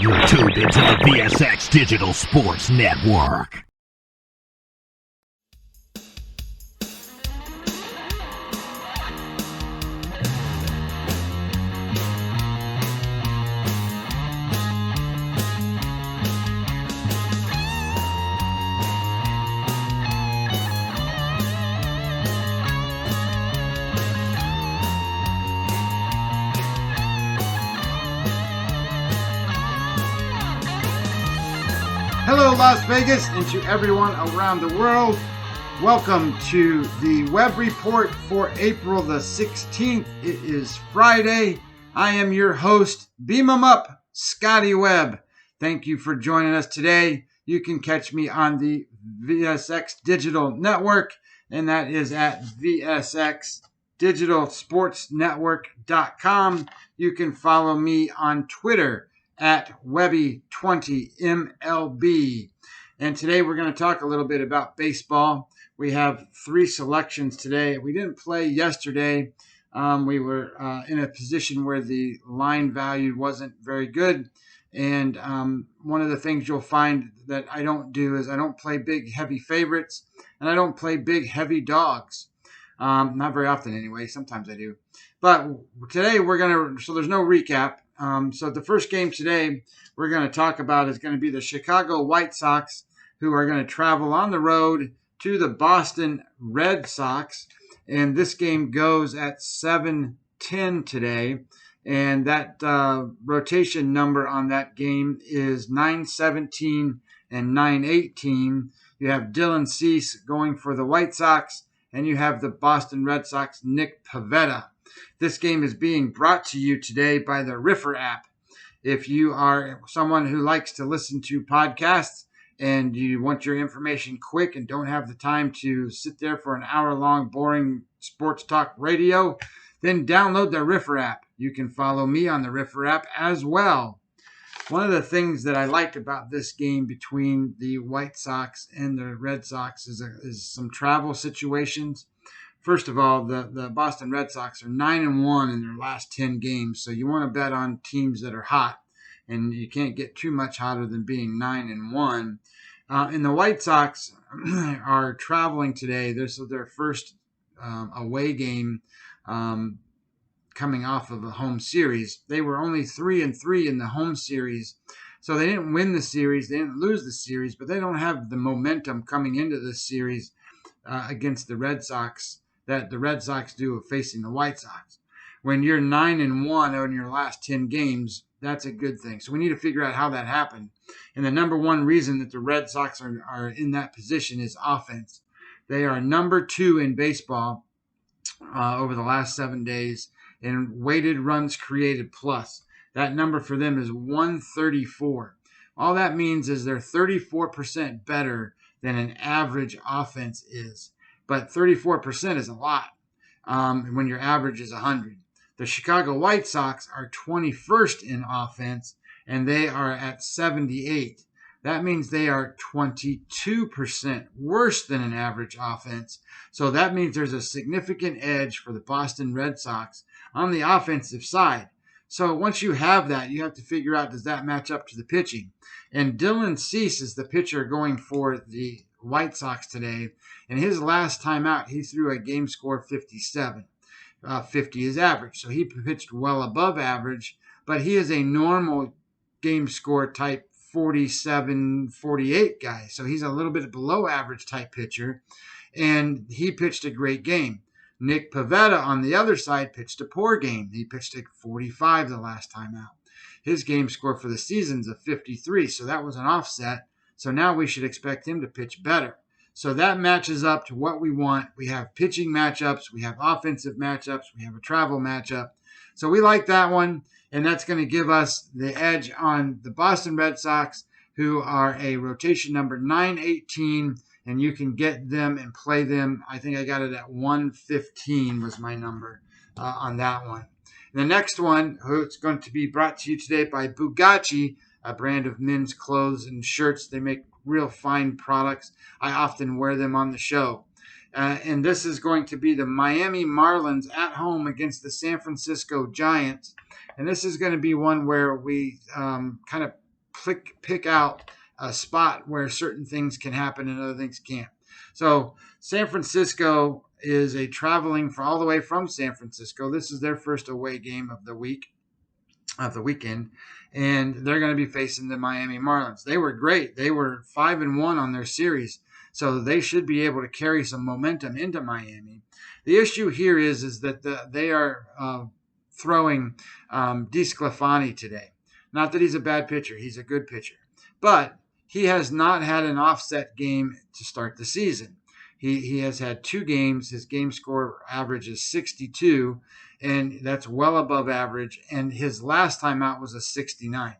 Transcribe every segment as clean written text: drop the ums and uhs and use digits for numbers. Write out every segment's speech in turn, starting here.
You're tuned into the VSX Digital Sports Network. Hello, Las Vegas, and to everyone around the world, welcome to the Web Report for April the 16th. It is Friday. I am your host, Beam 'em Up, Scotty Webb. Thank you for joining us today. You can catch me on the VSX Digital Network, and that is at VSXDigitalSportsNetwork.com. You can follow me on Twitter at Webby20MLB. And today we're going to talk a little bit about baseball. We have 3 selections today. We didn't play yesterday. We were in a position where the line value wasn't very good. And one of the things you'll find that I don't do is I don't play big, heavy favorites, and I don't play big, heavy dogs. Not very often anyway. Sometimes I do. But today so there's no recap. So the first game today we're going to talk about is going to be the Chicago White Sox, who are going to travel on the road to the Boston Red Sox. And this game goes at 7:10 today. And that rotation number on that game is 917 and 918. You have Dylan Cease going for the White Sox, and you have the Boston Red Sox, Nick Pivetta. This game is being brought to you today by the Riffer app. If you are someone who likes to listen to podcasts and you want your information quick and don't have the time to sit there for an hour-long boring sports talk radio, then download the Riffer app. You can follow me on the Riffer app as well. One of the things that I liked about this game between the White Sox and the Red Sox is some travel situations. First of all, the Boston Red Sox are 9-1 in their last 10 games, so you want to bet on teams that are hot, and you can't get too much hotter than being 9-1. And the White Sox are traveling today. This is their first away game coming off of a home series. They were only 3-3 in the home series, so they didn't win the series, they didn't lose the series, but they don't have the momentum coming into this series against the Red Sox that the Red Sox do of facing the White Sox. When you're 9-1 in your last 10 games, that's a good thing. So we need to figure out how that happened. And the number one reason that the Red Sox are in that position is offense. They are number 2 in baseball over the last 7 days in weighted runs created plus. That number for them is 134. All that means is they're 34% better than an average offense is. But 34% is a lot when your average is 100. The Chicago White Sox are 21st in offense, and they are at 78. That means they are 22% worse than an average offense. So that means there's a significant edge for the Boston Red Sox on the offensive side. So once you have that, you have to figure out, does that match up to the pitching? And Dylan Cease is the pitcher going for the White Sox today. And his last time out, he threw a game score 57. 50 is average. So he pitched well above average, but he is a normal game score type 47, 48 guy. So he's a little bit below average type pitcher, and he pitched a great game. Nick Pivetta on the other side pitched a poor game. He pitched at 45 the last time out. His game score for the season's a 53, so that was an offset. So now we should expect him to pitch better. So that matches up to what we want. We have pitching matchups. We have offensive matchups. We have a travel matchup. So we like that one, and that's going to give us the edge on the Boston Red Sox, who are a rotation number 918, and you can get them and play them. I think I got it at 115 was my number on that one. And the next one, it's going to be brought to you today by Bugatti, a brand of men's clothes and shirts. They make real fine products. I often wear them on the show. And this is going to be the Miami Marlins at home against the San Francisco Giants. And this is going to be one where we kind of pick out a spot where certain things can happen and other things can't. So San Francisco is traveling for all the way from San Francisco. This is their first away game of the weekend, and they're going to be facing the Miami Marlins. They were great. They were 5-1 on their series, so they should be able to carry some momentum into Miami. The issue here is that they are throwing DeSCLAFANI today. Not that he's a bad pitcher. He's a good pitcher. But he has not had an offset game to start the season. He has had 2 games. His game score average is 62, and that's well above average. And his last time out was a 69.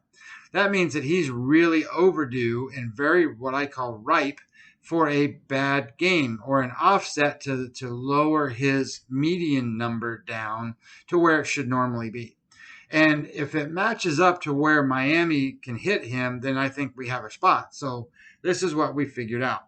That means that he's really overdue and very what I call ripe for a bad game or an offset to lower his median number down to where it should normally be. And if it matches up to where Miami can hit him, then I think we have a spot. So this is what we figured out.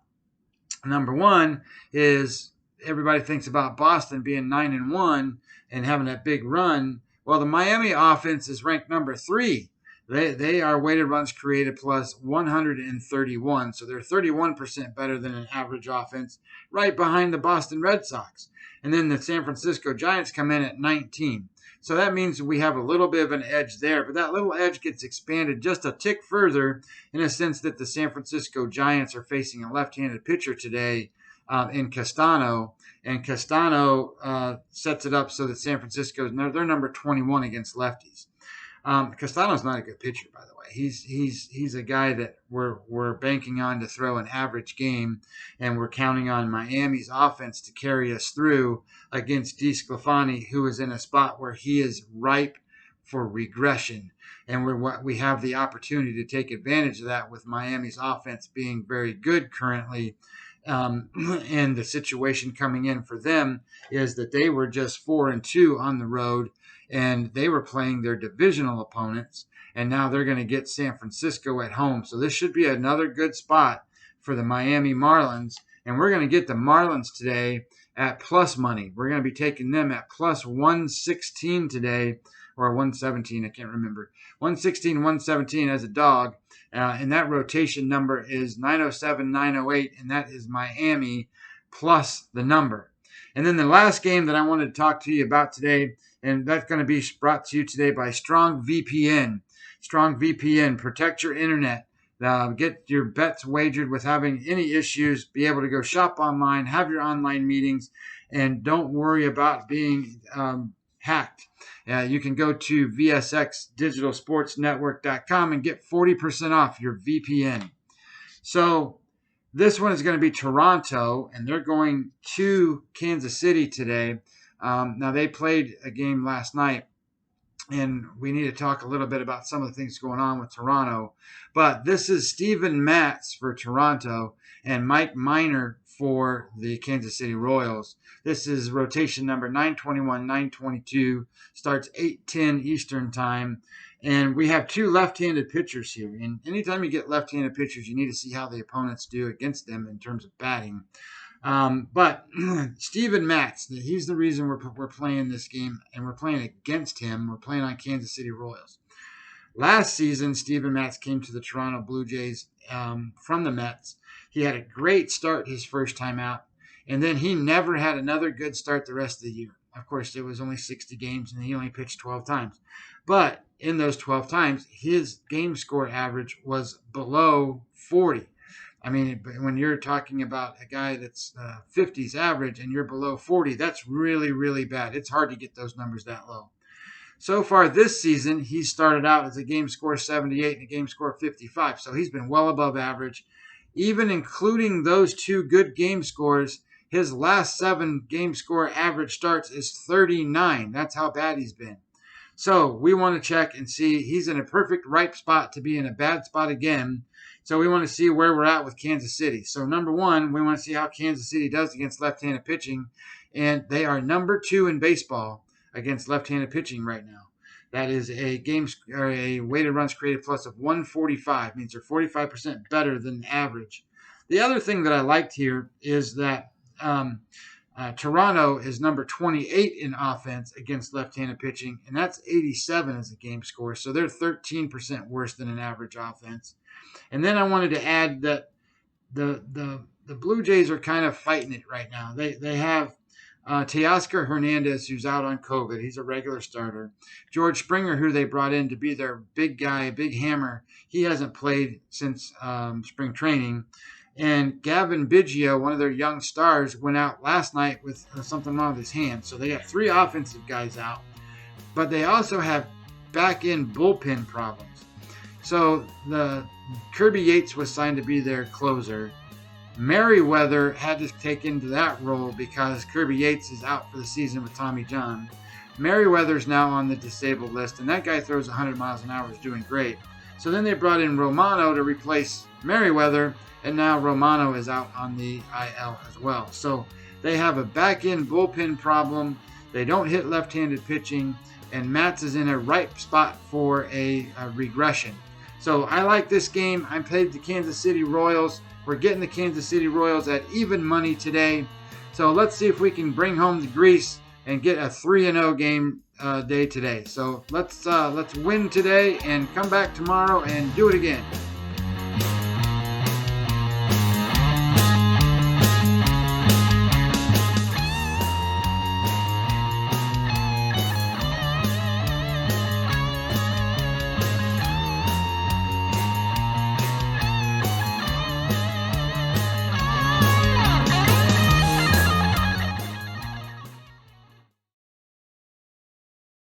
Number one is everybody thinks about Boston being 9-1 and having that big run. Well, the Miami offense is ranked number 3. They are weighted runs created plus 131. So they're 31% better than an average offense, right behind the Boston Red Sox. And then the San Francisco Giants come in at 19. So that means we have a little bit of an edge there, but that little edge gets expanded just a tick further in a sense that the San Francisco Giants are facing a left-handed pitcher today in Castano, and Castano sets it up so that San Francisco, they're number 21 against lefties. Castano's not a good pitcher, by the way. He's a guy that we're banking on to throw an average game, and we're counting on Miami's offense to carry us through against DeSCLAFANI, who is in a spot where he is ripe for regression, and we have the opportunity to take advantage of that with Miami's offense being very good currently. And the situation coming in for them is that they were just 4-2 on the road, and they were playing their divisional opponents, and now they're going to get San Francisco at home. So this should be another good spot for the Miami Marlins, and we're going to get the Marlins today at plus money. We're going to be taking them at plus 116 today, or 117, I can't remember. 116, 117 as a dog, and that rotation number is 907, 908, and that is Miami plus the number. And then the last game that I wanted to talk to you about today, and that's going to be brought to you today by Strong VPN. Strong VPN, protect your internet. Get your bets wagered with having any issues. Be able to go shop online, have your online meetings, and don't worry about being hacked. You can go to vsxdigitalsportsnetwork.com and get 40% off your VPN. So this one is going to be Toronto, and they're going to Kansas City today. Now, they played a game last night, and we need to talk a little bit about some of the things going on with Toronto. But this is Steven Matz for Toronto and Mike Minor for the Kansas City Royals. This is rotation number 921, 922, starts 8:10 Eastern Time. And we have 2 left-handed pitchers here. And anytime you get left-handed pitchers, you need to see how the opponents do against them in terms of batting. But Steven Matz, he's the reason we're playing this game, and we're playing against him. We're playing on Kansas City Royals. Last season, Steven Matz came to the Toronto Blue Jays from the Mets. He had a great start his first time out, and then he never had another good start the rest of the year. Of course, it was only 60 games, and he only pitched 12 times. But in those 12 times, his game score average was below 40. I mean, when you're talking about a guy that's 50s average and you're below 40, that's really, really bad. It's hard to get those numbers that low. So far this season, he started out as a game score 78 and a game score 55. So he's been well above average. Even including those 2 good game scores, his last 7 game score average starts is 39. That's how bad he's been. So we want to check and see. He's in a perfect ripe spot to be in a bad spot again. So we want to see where we're at with Kansas City. So number 1, we want to see how Kansas City does against left-handed pitching. And they are number 2 in baseball against left-handed pitching right now. That is a weighted runs created plus of 145. Means they're 45% better than average. The other thing that I liked here is that Toronto is number 28 in offense against left-handed pitching, and that's 87 as a game score. So they're 13% worse than an average offense. And then I wanted to add that the Blue Jays are kind of fighting it right now. They have Teoscar Hernandez, who's out on COVID. He's a regular starter. George Springer, who they brought in to be their big guy, big hammer, he hasn't played since spring training. And Gavin Biggio, one of their young stars, went out last night with something wrong with his hand. So they got 3 offensive guys out. But they also have back-end bullpen problems. So the Kirby Yates was signed to be their closer. Merriweather had to take into that role because Kirby Yates is out for the season with Tommy John. Merriweather's now on the disabled list, and that guy throws 100 miles an hour, is doing great. So then they brought in Romano to replace Merriweather, and now Romano is out on the IL as well. So they have a back-end bullpen problem. They don't hit left-handed pitching, and MATZ is in a ripe spot for a regression. So I like this game. I played the Kansas City Royals. We're getting the Kansas City Royals at even money today. So let's see if we can bring home the grease and get a 3-0 game day today. So let's win today and come back tomorrow and do it again.